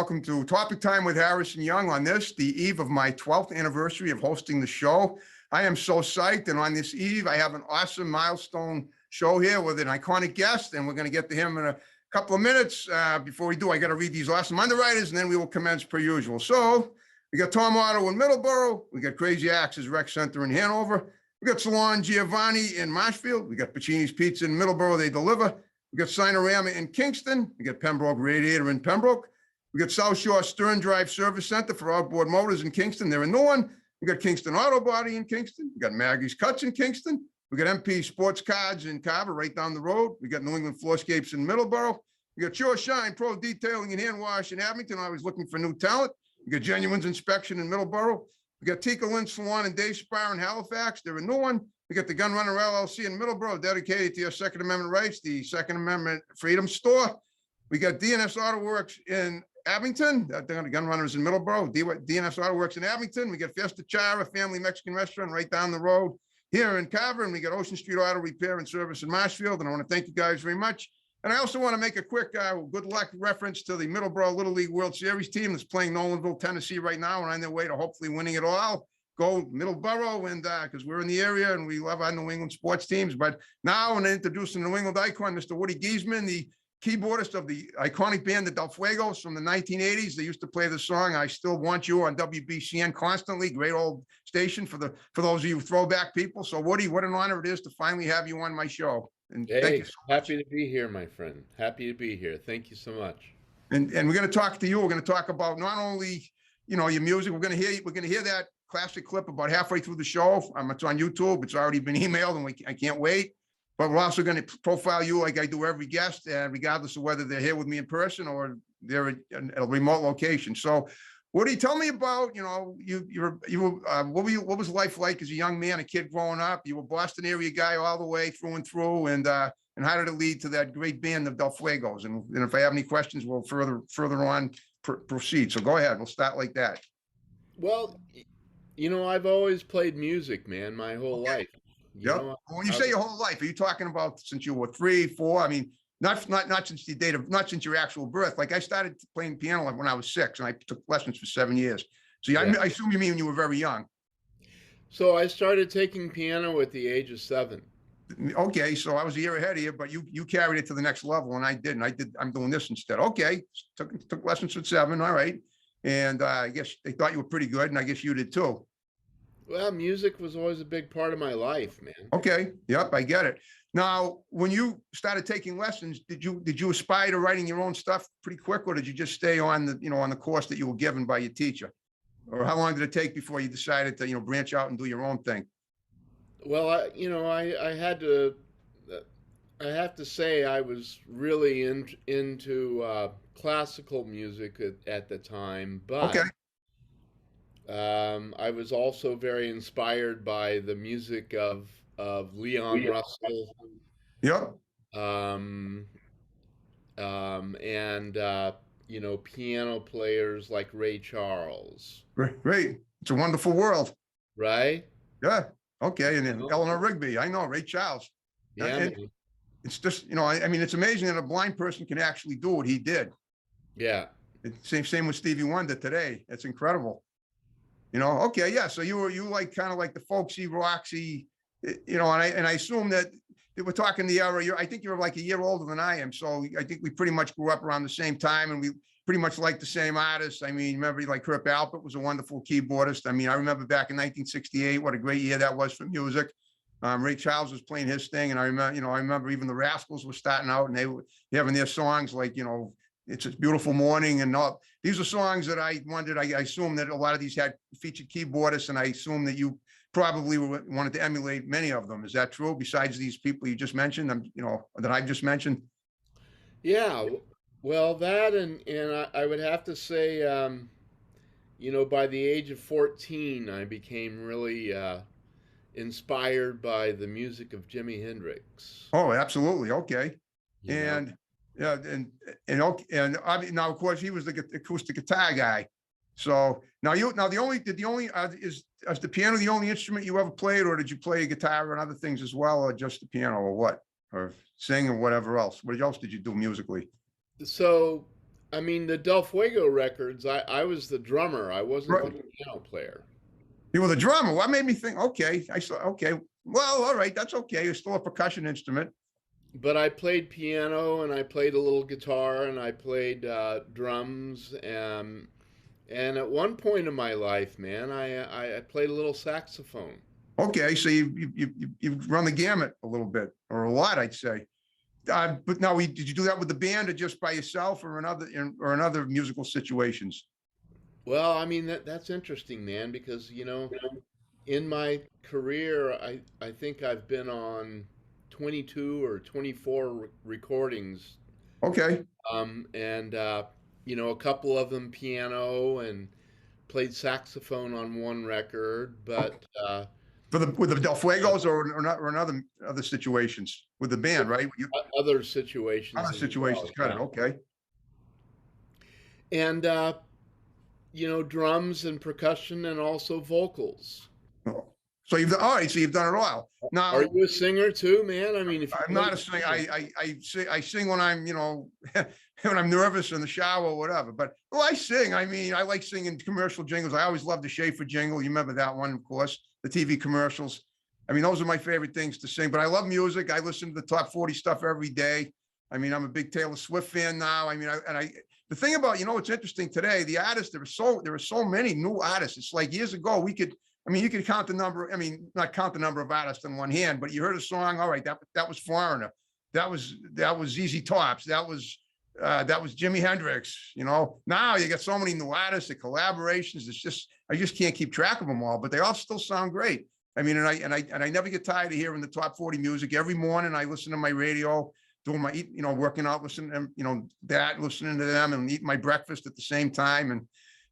welcome to Topic Time with Harrison Young on this, the eve of my 12th anniversary of hosting the show. I am so psyched, and on this eve, I have an awesome milestone show here with an iconic guest, and we're going to get to him in a couple of minutes. Before we do, I got to read these awesome underwriters, and then we will commence per usual. So we got Tom Auto in Middleborough. We got Crazy Axe's Rec Center in Hanover. We got Salon Giovanni in Marshfield. We got Pacini's Pizza in Middleborough. They deliver. We got Sinorama in Kingston. We got Pembroke Radiator in Pembroke. We got South Shore Stern Drive Service Center for outboard motors in Kingston. They're in Newark. We got Kingston Auto Body in Kingston. We got Maggie's Cuts in Kingston. We got MP Sports Cards in Carver, right down the road. We got New England Floorscapes in Middleborough. We got Sure Shine Pro Detailing and Hand Wash in Abington. I was looking for new talent. We got Genuine's Inspection in Middleborough. We got Tika Lynn Salon and Day Spa in Halifax. They're in Newark. We got the Gun Runner LLC in Middleborough, dedicated to your Second Amendment rights, the Second Amendment Freedom Store. We got DNS Auto Works in Abington. The Gun Runners in Middleborough. DNS Auto Works in Abington. We got Fiesta Chara, family Mexican restaurant right down the road here in Carver. And we got Ocean Street Auto Repair and Service in Marshfield. And I want to thank you guys very much. And I also want to make a quick good luck reference to the Middleborough Little League World Series team that's playing Nolanville, Tennessee right now, and on their way to hopefully winning it all. Go Middleborough, and because we're in the area and we love our New England sports teams. But now, and introducing the New England icon, Mr. Woody Giesman, the keyboardist of the iconic band, the Del Fuegos from the 1980s. They used to play the song "I Still Want You" on WBCN constantly. Great old station for those of you throwback people. So, Woody, what an honor it is to finally have you on my show. And hey, thank you so much. Happy to be here, my friend. Happy to be here. Thank you so much. And we're going to talk to you. We're going to talk about not only your music. We're going to hear that classic clip about halfway through the show. It's on YouTube. It's already been emailed, and I can't wait. But we're also going to profile you like I do every guest, regardless of whether they're here with me in person or they're at a remote location. So, Woody, tell me about what was life like as a young man, a kid growing up? You were a Boston area guy all the way through and through, and how did it lead to that great band of Del Fuegos? And if I have any questions, we'll further on proceed. So go ahead. We'll start like that. Well, I've always played music, man, my whole life. When you say your whole life, are you talking about since you were 3, 4? I mean, not since not since your actual birth. Like I started playing piano when I was 6, and I took lessons for 7 years. So yeah. I assume you mean when you were very young. So I started taking piano at the age of 7. Okay, so I was a year ahead of you, but you carried it to the next level, and I didn't. I'm doing this instead. Okay, took lessons at 7. All right. And I guess they thought you were pretty good, and I guess you did too. Well, music was always a big part of my life, man. Okay, yep, I get it. Now, when you started taking lessons, did you aspire to writing your own stuff pretty quick, or did you just stay on the course that you were given by your teacher? Or how long did it take before you decided to branch out and do your own thing? Well, I have to say I was really into classical music at the time, but okay. I was also very inspired by the music of Leon Russell. Yep. And piano players like Ray Charles. Great. It's a wonderful world. Right? Yeah. Okay. And then Eleanor Rigby. I know Ray Charles. Yeah. It's just, I mean, it's amazing that a blind person can actually do what he did. Yeah. Same with Stevie Wonder today. It's incredible. Okay, yeah. So you like kind of like the folksy, roxy, and I assume that we're talking the era. I think you're like a year older than I am. So I think we pretty much grew up around the same time, and we pretty much like the same artists. I mean, remember like Herb Alpert was a wonderful keyboardist. I mean, I remember back in 1968, what a great year that was for music. Ray Charles was playing his thing, and I remember even the Rascals were starting out, and they were having their songs like It's a Beautiful Morning, and all. These are songs that I wondered. I assume that a lot of these had featured keyboardists, and I assume that you probably wanted to emulate many of them. Is that true? Besides these people you just mentioned, that I've just mentioned. Yeah, well, that and I would have to say, by the age of 14, I became really inspired by the music of Jimi Hendrix. Oh, absolutely. Okay, and. Yeah, and now of course he was the acoustic guitar guy. So now is the piano the only instrument you ever played, or did you play guitar and other things as well, or just the piano, or what, or sing or whatever else? What else did you do musically? So I mean, the Del Fuego records, I was the drummer. I wasn't Right. the piano player. You were the drummer. What made me think, okay, I saw, okay, well, all right, that's okay. It's still a percussion instrument. But I played piano and I played a little guitar and I played drums. And at one point in my life, man, I played a little saxophone. Okay, so you've run the gamut a little bit, or a lot, I'd say. But now, did you do that with the band, or just by yourself, or in other musical situations? Well, I mean that's interesting, man, because in my career, I think I've been on 22 or 24 recordings, Okay, and a couple of them piano and played saxophone on one record, okay. but For the with the Del Fuegos, or not, or in other situations with the band, right? other situations Other as situations, well. got it. Yeah. Okay. And drums and percussion and also vocals. Oh. So you've done, all right. So you've done it all. Are Now, you a singer too, man? I mean, if you I'm play not a the singer. piano- I sing when I'm, when I'm nervous in the shower or whatever. But I sing. I mean, I like singing commercial jingles. I always loved the Schaefer jingle. You remember that one, of course, the TV commercials. I mean, those are my favorite things to sing. But I love music. I listen to the top 40 stuff every day. I mean, I'm a big Taylor Swift fan now. I mean, the thing about, it's interesting today, the artists, there are so many new artists. It's like years ago, you could count the number, not count the number of artists in one hand, but you heard a song, all right, that was Foreigner. That was ZZ Tops. That was Jimi Hendrix. Now you got so many new artists, the collaborations. I just can't keep track of them all, but they all still sound great. I mean, and I never get tired of hearing the top 40 music. Every morning I listen to my radio, doing my, working out, listening to them, listening to them and eating my breakfast at the same time.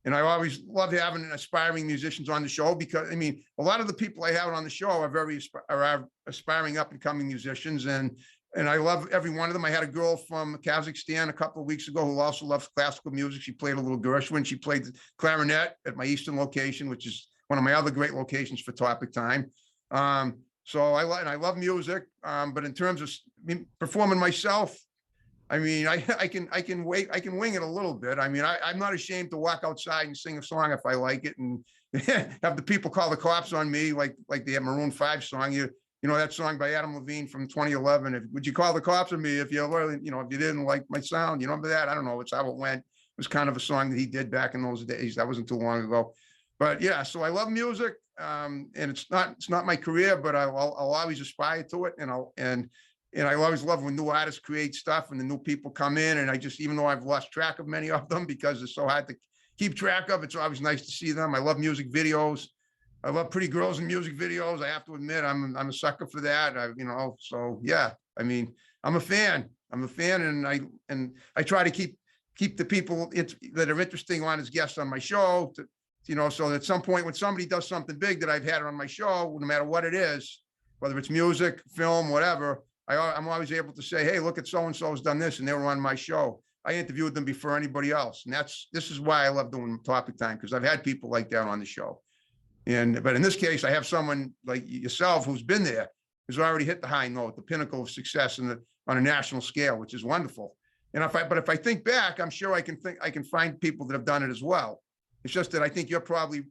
And I always love having aspiring musicians on the show, because a lot of the people I have on the show are aspiring up and coming musicians. And I love every one of them. I had a girl from Kazakhstan a couple of weeks ago who also loves classical music. She played a little Gershwin. She played the clarinet at my Eastern location, which is one of my other great locations for Topic Time. So I love music. But in terms of performing myself, I can wing it a little bit. I'm not ashamed to walk outside and sing a song if I like it, and have the people call the cops on me, like the Maroon 5 song. That song by Adam Levine from 2011. Would you call the cops on me if you really, if you didn't like my sound? You remember that? I don't know. It's how it went. It was kind of a song that he did back in those days. That wasn't too long ago. But yeah, so I love music, and it's not my career, but I'll always aspire to it, and I always love when new artists create stuff and the new people come in. And even though I've lost track of many of them because it's so hard to keep track of, it's always nice to see them. I love music videos. I love pretty girls in music videos. I have to admit, I'm a sucker for that. So yeah, I'm a fan. And I try to keep the people that are interesting on as guests on my show so that at some point when somebody does something big that I've had on my show, no matter what it is, whether it's music, film, whatever, I'm always able to say, hey, look at so-and-so has done this and they were on my show. I interviewed them before anybody else. And this is why I love doing Topic Time, because I've had people like that on the show. But in this case, I have someone like yourself who's been there, who's already hit the high note, the pinnacle of success on a national scale, which is wonderful. And if I think back, I'm sure I can find people that have done it as well. It's just that I think you're probably,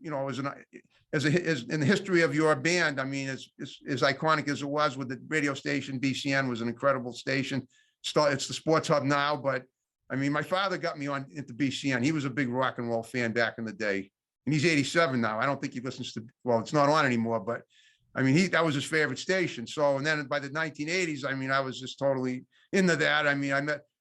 as in the history of your band, as iconic as it was with the radio station, BCN was an incredible station. It's the sports hub now, but my father got me into BCN. He was a big rock and roll fan back in the day, and he's 87 now. I don't think he listens to, well, it's not on anymore, but that was his favorite station. So, and then by the 1980s, I was just totally into that.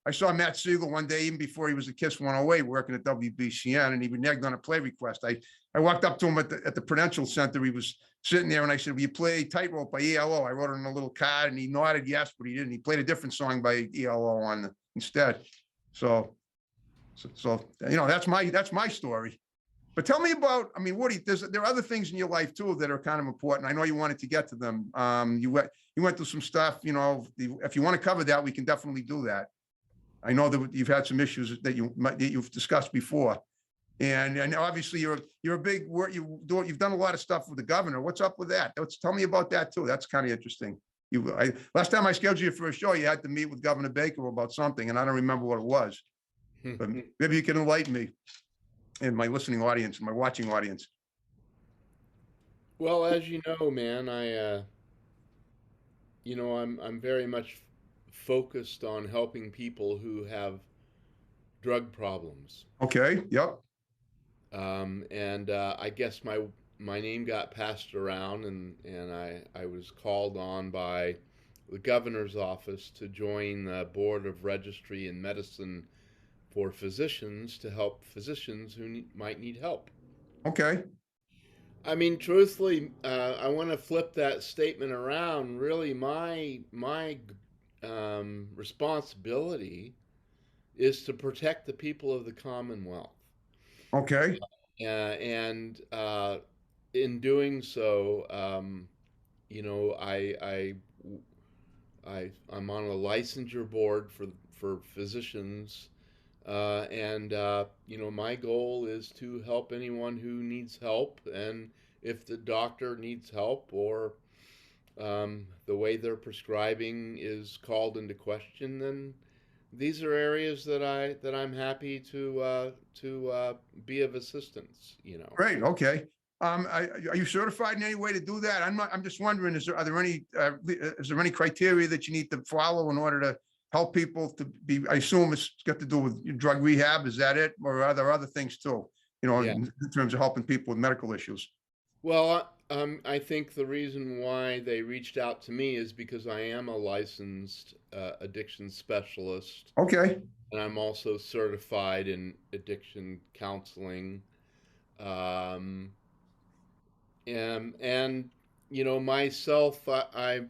I saw Matt Siegel one day, even before he was at KISS 108, working at WBCN, and he reneged on a play request. I walked up to him at the Prudential Center. He was sitting there, and I said, will you play Tightrope by ELO? I wrote it on a little card, and he nodded yes, but he didn't. He played a different song by ELO instead. So that's my story. But tell me about, Woody, there are other things in your life too that are kind of important. I know you wanted to get to them. You went through some stuff, if you want to cover that, we can definitely do that. I know that you've had some issues that you've discussed before, and obviously you're a big work. You've done a lot of stuff with the governor. What's up with that? Tell me about that too. That's kind of interesting. Last time I scheduled you for a show, you had to meet with Governor Baker about something, and I don't remember what it was. But maybe you can enlighten me and my listening audience, my watching audience. Well, as you know, man, I'm very much focused on helping people who have drug problems. Okay. Yep. And I guess my name got passed around, and I was called on by the governor's office to join the board of registry and medicine for physicians to help physicians who might need help. Okay. I mean, truthfully, I want to flip that statement around. Really, my responsibility is to protect the people of the Commonwealth. Okay. And in doing so, I'm on a licensure board for physicians, and my goal is to help anyone who needs help, and if the doctor needs help or the way they're prescribing is called into question, then these are areas that I'm happy to be of assistance. Great. Okay. Are you certified in any way to do that? I'm just wondering, is there any criteria that you need to follow in order to help people to be, I assume it's got to do with drug rehab. Is that it? Or are there other things too, Yeah. in terms of helping people with medical issues? Well, I think the reason why they reached out to me is because I am a licensed addiction specialist, Okay. and I'm also certified in addiction counseling. And myself, I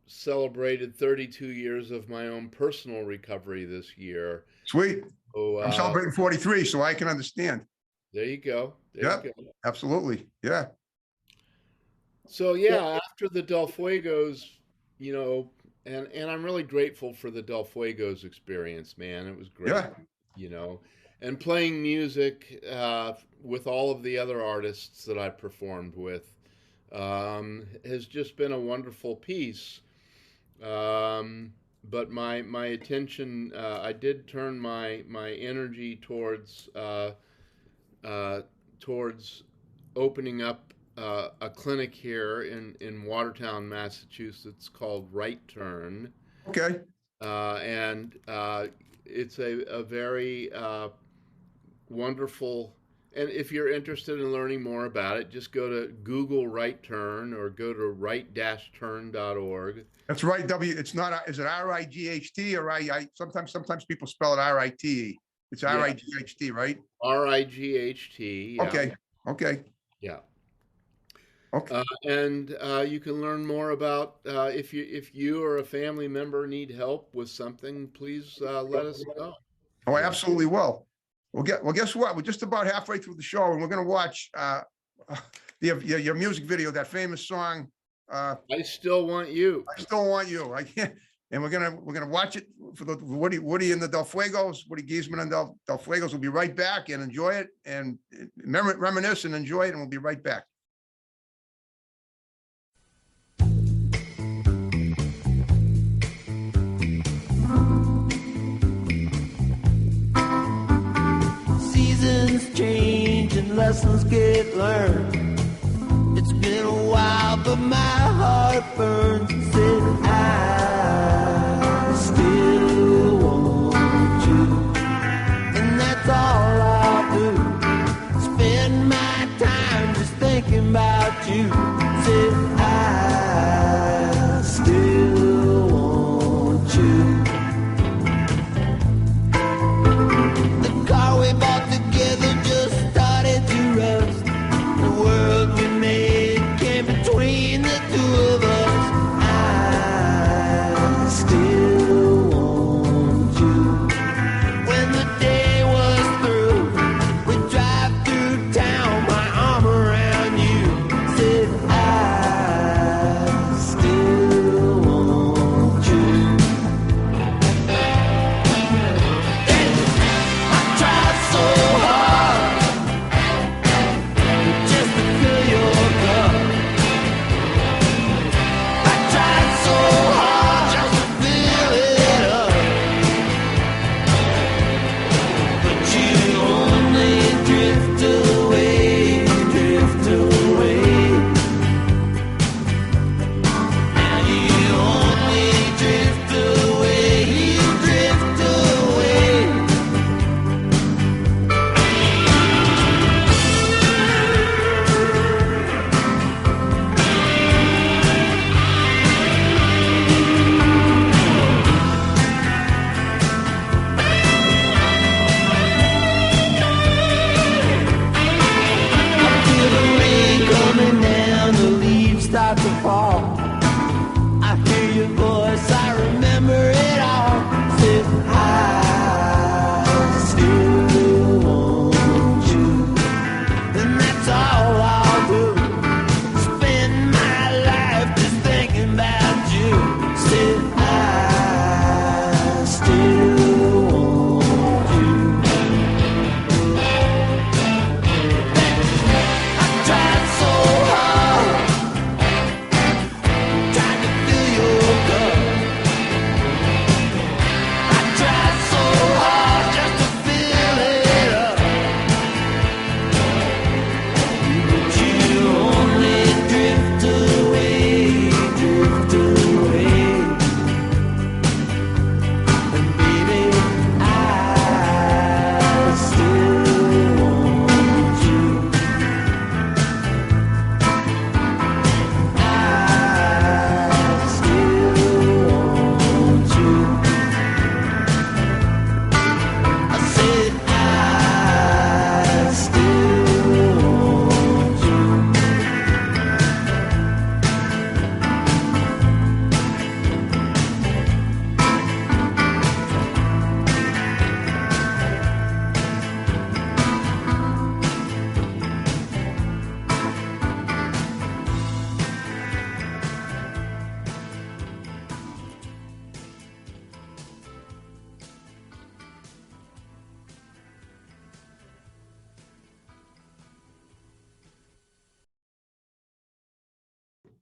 celebrated 32 years of my own personal recovery this year. Sweet. So I'm celebrating 43, so I can understand. there you go. There Yep. you go. Absolutely. Yeah. So yeah, after the Del Fuegos, and I'm really grateful for the Del Fuegos experience, man. It was great, Yeah. and playing music with all of the other artists that I performed with has just been a wonderful piece. But my attention, I did turn my energy towards opening up a clinic here in Watertown, Massachusetts called Right Turn. Okay. And it's a very wonderful, and if you're interested in learning more about it, just go to Google Right Turn or go to right-turn.org. That's right. It's not, is it RIGHT or sometimes people spell it RITE. It's RIGHT, right? RIGHT. Yeah. Okay. Okay. Yeah. Okay. And you can learn more about if you or a family member need help with something, please let us know. Oh, I absolutely will. Well, guess what? We're just about halfway through the show, and we're going to watch your music video, that famous song. I Still Want You. I Still Want You. I can't. And we're gonna watch it for the Woody and the Del Fuegos. Woody Giesman and Del Fuegos. We'll be right back and enjoy it and reminisce and enjoy it, and we'll be right back. Seasons change and lessons get learned. It's been a while, but my heart burns and says I still want you, and that's all I'll do. Spend my time just thinking about you. Said I still want you. The car we bought together just started to rust. The world we made came between the two of us.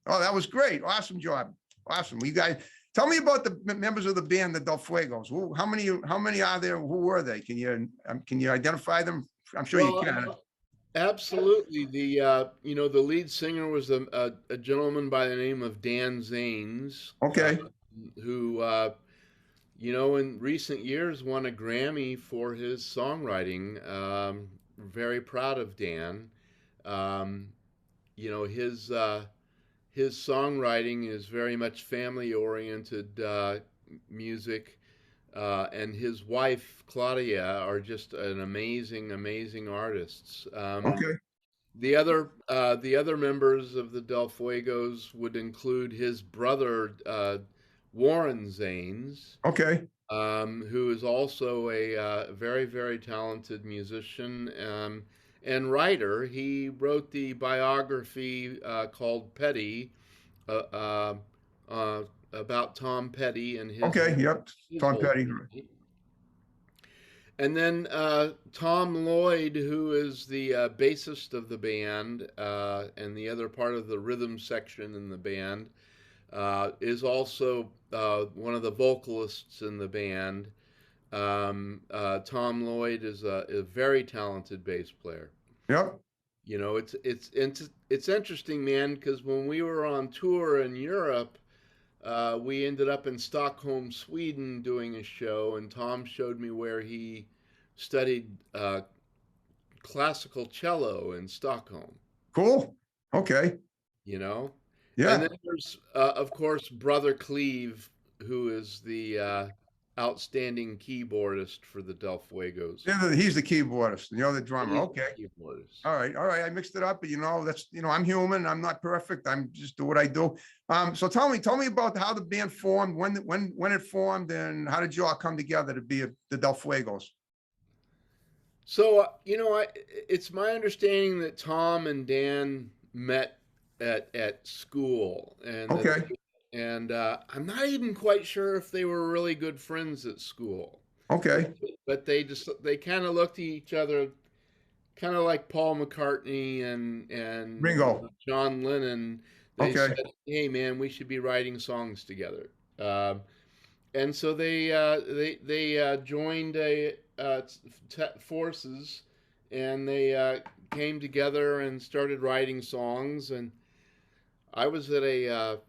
Oh, that was great. Awesome job. Awesome. You guys, tell me about the members of the band, the Del Fuegos. How many are there? Who were they? Can you identify them? I'm sure you Well, can. absolutely. The lead singer was a gentleman by the name of Dan Zanes, Okay. who, in recent years won a Grammy for his songwriting. Very proud of Dan. Um, his songwriting is very much family-oriented music, and his wife Claudia are just an amazing, amazing artists. Okay. The other members of the Del Fuegos would include his brother Warren Zanes, Okay. who is also a very, very talented musician and writer. He wrote the biography called Petty, uh, uh, about Tom Petty and Okay. Yep. his Tom whole Petty. family. And then Tom Lloyd, who is the bassist of the band and the other part of the rhythm section in the band, is also one of the vocalists in the band. Tom Lloyd is a very talented bass player. Yep. It's interesting, man, because when we were on tour in Europe, we ended up in Stockholm, Sweden, doing a show, and Tom showed me where he studied classical cello in Stockholm. Cool. Okay. You know, Yeah. and then there's, of course, Brother Cleve, who is the outstanding keyboardist for the Del Fuegos. He's the keyboardist, the drummer. He's Okay. the keyboardist. All right. All right. I mixed it up, but that's, I'm human. I'm not perfect. I'm just do what I do. So tell me about how the band formed, when it formed, and how did you all come together to be the Del Fuegos? So, it's my understanding that Tom and Dan met at school, and Okay. I'm not even quite sure if they were really good friends at school. Okay. But they kind of looked at each other, kind of like Paul McCartney and Ringo. John Lennon. They Okay. said, "Hey, man, we should be writing songs together." And so they joined forces, and they came together and started writing songs. And I was at a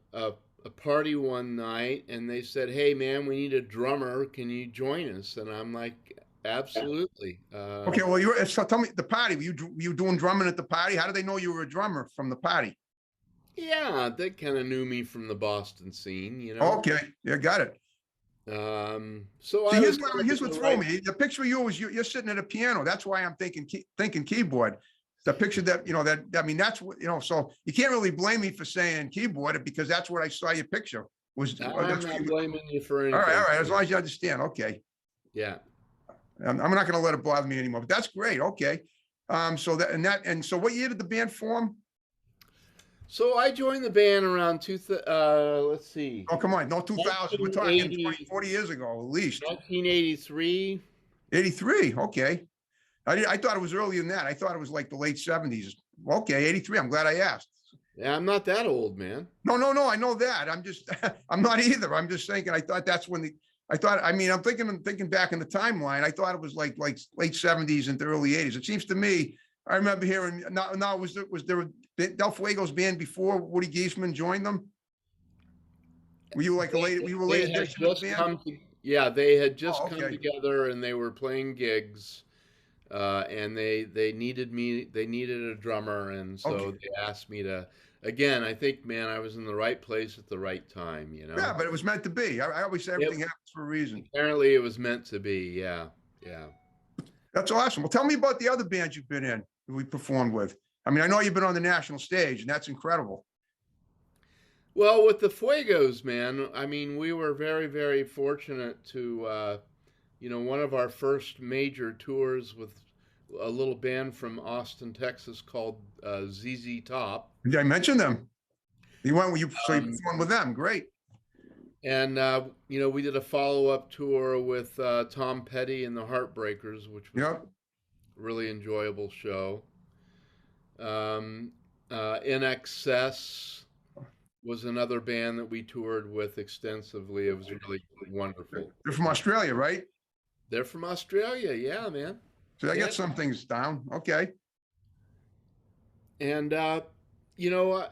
party one night, and they said, "Hey, man, we need a drummer. Can you join us?" And I'm like, "Absolutely." Okay. Well, so tell me the party. Were you doing drumming at the party? How did they know you were a drummer from the party? Yeah, they kind of knew me from the Boston scene. Okay. Yeah, got it. So See, I here's was what threw me. The picture of you is you're sitting at a piano. That's why I'm thinking keyboard. The picture that that's what so you can't really blame me for saying keyboard because that's what I saw your picture was. I'm That's not what blaming you for anything. all right. As long as you understand. Okay. Yeah. I'm not going to let it bother me anymore, but that's great. Okay. So what year did the band form? So I joined the band around let's see, Oh, come on. No, 2000. We're talking 20, 40 years ago, at least. 1983. 83. Okay. I thought it was earlier than that. I thought it was like the late 70s. Okay. 83. I'm glad I asked. Yeah, I'm not that old, man. No. I know that. I'm not either. I'm just thinking, I thought that's when I'm thinking back in the timeline. I thought it was like late 70s into early 80s. It seems to me, I remember hearing, now was there a Del Fuegos band before Woody Giesman joined them? Were you like were you a late addition to the band? They had just Oh, come okay. together, and they were playing gigs, and they needed a drummer, and so Okay. they asked me to. Again, I think, man, I was in the right place at the right time. Yeah, but it was meant to be. I always say everything happens for a reason. Apparently, it was meant to be. Yeah. That's awesome. Well, tell me about the other bands you've been in, that we performed with. I know you've been on the national stage, and that's incredible. Well, with the Fuegos, man, we were very, very fortunate to, one of our first major tours with a little band from Austin, Texas called ZZ Top. Did I mention them? You performed with them. Great. And, we did a follow-up tour with Tom Petty and the Heartbreakers, which was a really enjoyable show. In Excess. was another band that we toured with extensively. It was really wonderful. They're from Australia, right? They're from Australia, yeah, man. So I Yeah. get some things down. Okay. And you know,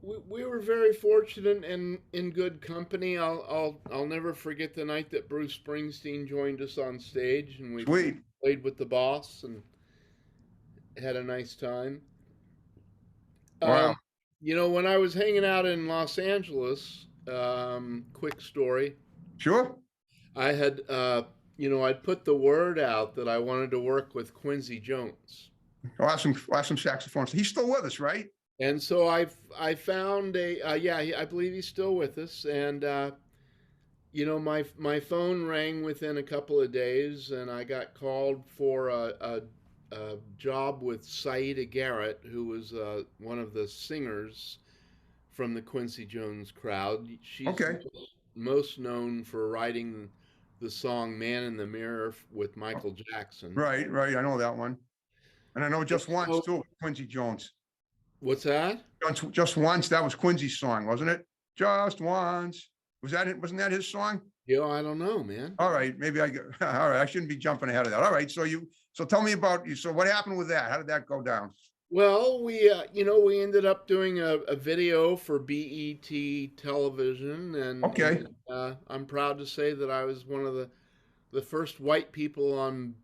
we were very fortunate and in good company. I'll never forget the night that Bruce Springsteen joined us on stage, and we Sweet. played with the boss and had a nice time. Wow. You know, when I was hanging out in Los Angeles, quick story, Sure. I had, you know, I'd put the word out that I wanted to work with Quincy Jones. Awesome. Awesome saxophone. He's still with us, right? And so I found yeah, I believe he's still with us. And, you know, my phone rang within a couple of days, and I got called for a job with Saida Garrett, who was one of the singers from the Quincy Jones crowd. She's Okay. most known for writing the song "Man in the Mirror" with Michael Jackson. Right. Right. I know that one. And I know Just Once So, too, Quincy Jones. what's that? Just Once, that was Quincy's song, wasn't it? Just Once. Was that it? Wasn't that his song? You know, I don't know, man. All right, maybe I get, all right, I shouldn't be jumping ahead of that. All right, so tell me about you. So what happened with that? How did that go down? Well, we, you know, we ended up doing a video for BET television, Okay. and I'm proud to say that I was one of the first white people on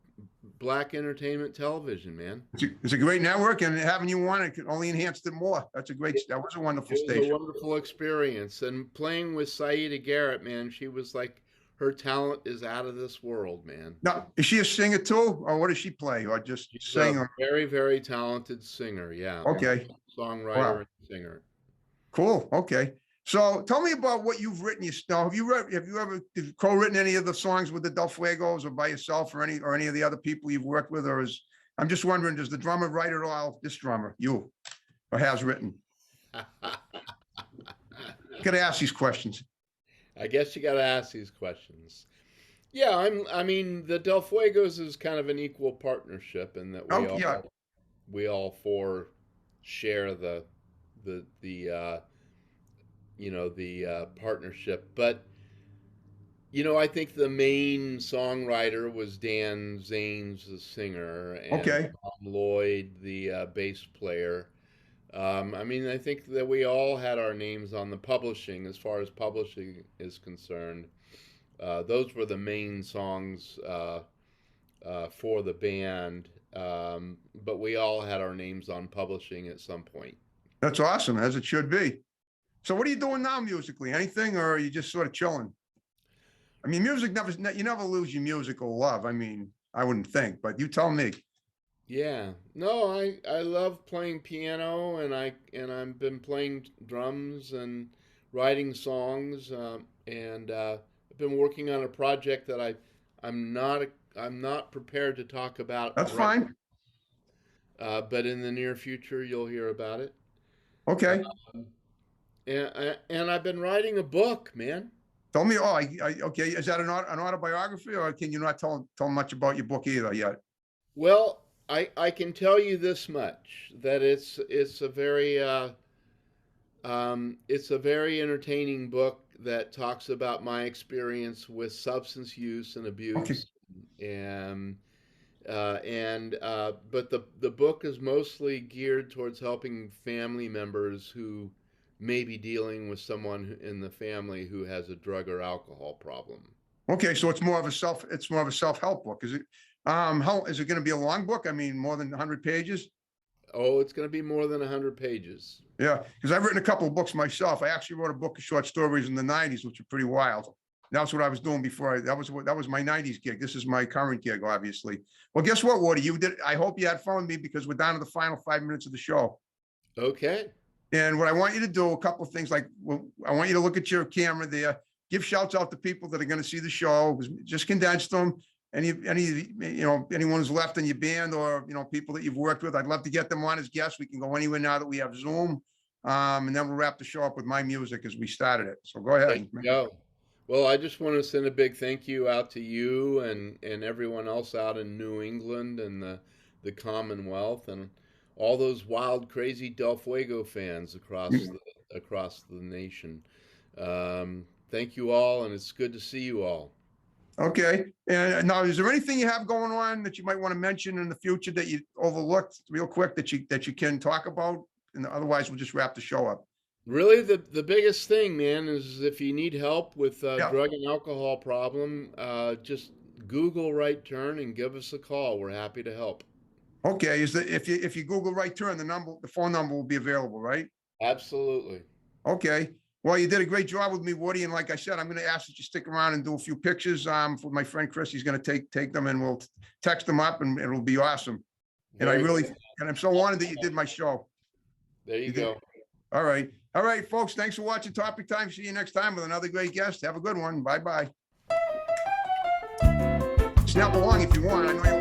black entertainment television, man. It's a great network, and having you on it only enhanced it more. That was a wonderful It was a station. wonderful experience, and playing with Saida Garrett, man, she was like, her talent is out of this world, man. Now, is she a singer too, or what does she play, or just She's sing? a very, very talented singer, yeah. Okay, Songwriter wow, and singer. cool. Okay, so tell me about what you've written yourself. Have you ever co-written any of the songs with the Del Fuegos, or by yourself, or any of the other people you've worked with, or I'm just wondering, does the drummer write it all? This drummer, you, or has written? Got to ask these questions. I guess you got to ask these questions. Yeah, I mean, the Del Fuegos is kind of an equal partnership in that Oh yeah, we all four share the you know, the partnership. But you know, I think the main songwriter was Dan Zanes, the singer, and okay. Tom Lloyd, the bass player. I mean, I think that we all had our names on the publishing as far as publishing is concerned. Those were the main songs for the band, but we all had our names on publishing at some point. That's awesome, as it should be. So what are you doing now musically? Anything, or are you just sort of chilling? I mean, you never lose your musical love. I mean, I wouldn't think, but you tell me. Yeah, no, I love playing piano, and I've been playing drums and writing songs, and I've been working on a project that I'm not prepared to talk about That's right, fine. but in the near future you'll hear about it. Okay. Um, and I've been writing a book, man. Tell me. Oh, okay. Is that an autobiography, or can you not tell much about your book either yet? Well, I can tell you this much, that it's a very entertaining book that talks about my experience with substance use and Okay. abuse, and but the book is mostly geared towards helping family members who may be dealing with someone in the family who has a drug or alcohol problem. Okay. So it's more of a self-help book. Is it? How is it going to be a long book? I mean, more than 100 pages? Oh, it's going to be more than 100 pages. Yeah, because I've written a couple of books myself. I actually wrote a book of short stories in the 90s, which are pretty wild. That's what I was doing before. That was my 90s gig. This is my current gig, obviously. Well, guess what, Woody? You did. I hope you had fun with me, because we're down to the final 5 minutes of the show. Okay. And what I want you to do, a couple of things, like, well, I want you to look at your camera there, give shouts out to people that are going to see the show, just condense them. Anyone who's left in your band, or, people that you've worked with, I'd love to get them on as guests. We can go anywhere now that we have Zoom. And then we'll wrap the show up with my music as we started it. So go ahead. Go. Well, I just want to send a big thank you out to you and everyone else out in New England and the Commonwealth, and all those wild, crazy Del Fuego fans across across the nation. Thank you all, and it's good to see you all. Okay. And now, is there anything you have going on that you might want to mention in the future that you overlooked real quick that you can talk about? And otherwise, we'll just wrap the show up. Really, the biggest thing, man, is if you need help with Yeah. drug and alcohol problem, just Google Right Turn and give us a call. We're happy to help. Okay. Is that if you Google Right Turn, the phone number will be available, right? Absolutely. Okay. Well, you did a great job with me, Woody. And like I said, I'm going to ask that you stick around and do a few pictures for my friend Chris. He's going to take them and we'll text them up and it'll be awesome. And I'm so honored that you did my show. There you You did. go. All right. All right, folks. Thanks for watching Topic Time. See you next time with another great guest. Have a good one. Bye-bye. Snap along if you want. I know you